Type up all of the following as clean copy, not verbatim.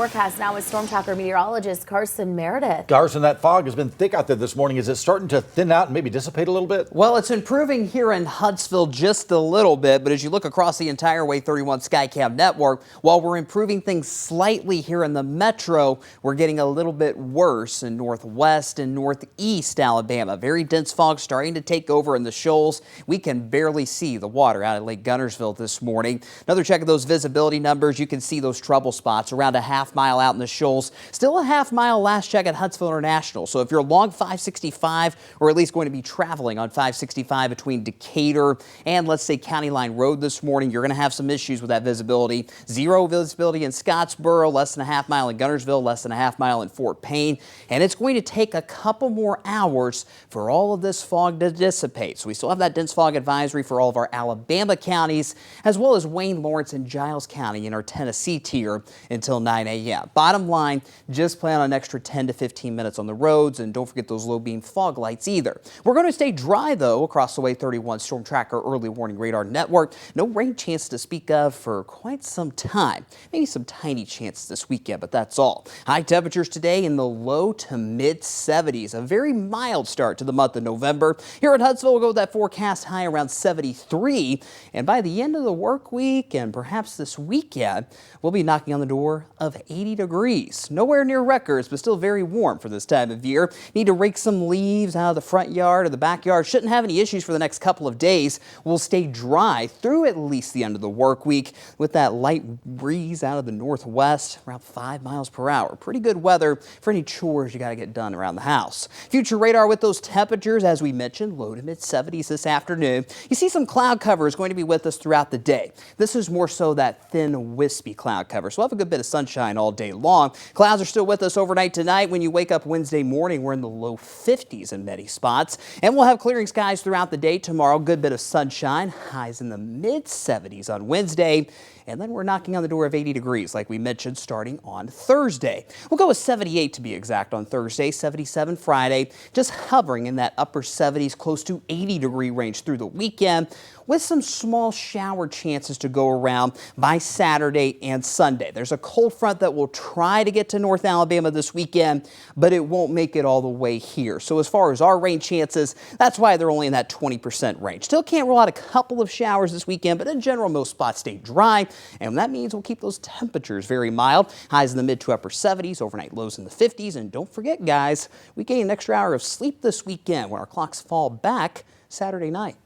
Forecast now with Storm Tracker meteorologist Carson Meredith. Carson, that fog has been thick out there this morning. Is it starting to thin out and maybe dissipate a little bit? Well, it's improving here in Huntsville just a little bit, but as you look across the entire Way 31 Skycam network, while we're improving things slightly here in the metro, we're getting a little bit worse in northwest and northeast Alabama. Very dense fog starting to take over in the shoals. We can barely see the water out at Lake Gunnersville this morning. Another check of those visibility numbers. You can see those trouble spots around a half-mile out in the shoals. Still a half-mile last check at Huntsville International. So if you're along 565 or at least going to be traveling on 565 between Decatur and let's say County Line Road this morning, you're going to have some issues with that visibility. Zero visibility in Scottsboro, less than a half mile in Gunnersville, less than a half mile in Fort Payne. And it's going to take a couple more hours for all of this fog to dissipate. So we still have that dense fog advisory for all of our Alabama counties, as well as Wayne, Lawrence, and Giles County in our Tennessee tier until 9 a.m. Bottom line, just plan on an extra 10 to 15 minutes on the roads, and don't forget those low beam fog lights either. We're going to stay dry though across the Way 31 Storm Tracker early warning radar network. No rain chance to speak of for quite some time. Maybe some tiny chance this weekend, but that's all. High temperatures today in the low to mid 70s. A very mild start to the month of November. Here at Huntsville, we'll go with that forecast high around 73. And by the end of the work week and perhaps this weekend, we'll be knocking on the door of 80 degrees. Nowhere near records, but still very warm for this time of year. Need to rake some leaves out of the front yard or the backyard. Shouldn't have any issues for the next couple of days. We'll stay dry through at least the end of the work week with that light breeze out of the northwest, around 5 miles per hour. Pretty good weather for any chores you got to get done around the house. Future radar with those temperatures, as we mentioned, low to mid 70s this afternoon. You see some cloud cover is going to be with us throughout the day. This is more so that thin, wispy cloud cover. So we'll have a good bit of sunshine all day long. Clouds are still with us overnight tonight. When you wake up Wednesday morning, we're in the low 50s in many spots. And we'll have clearing skies throughout the day tomorrow. Good bit of sunshine. Highs in the mid 70s on Wednesday. And then we're knocking on the door of 80 degrees, like we mentioned, starting on Thursday. We'll go with 78 to be exact on Thursday, 77 Friday, just hovering in that upper 70s, close to 80 degree range through the weekend, with some small shower chances to go around by Saturday and Sunday. There's a cold front that will try to get to North Alabama this weekend, but it won't make it all the way here. So as far as our rain chances, that's why they're only in that 20% range. Still can't rule out a couple of showers this weekend, but in general, most spots stay dry. And that means we'll keep those temperatures very mild. Highs in the mid to upper 70s, overnight lows in the 50s. And don't forget, guys, we gain an extra hour of sleep this weekend when our clocks fall back Saturday night.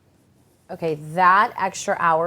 Okay, that extra hour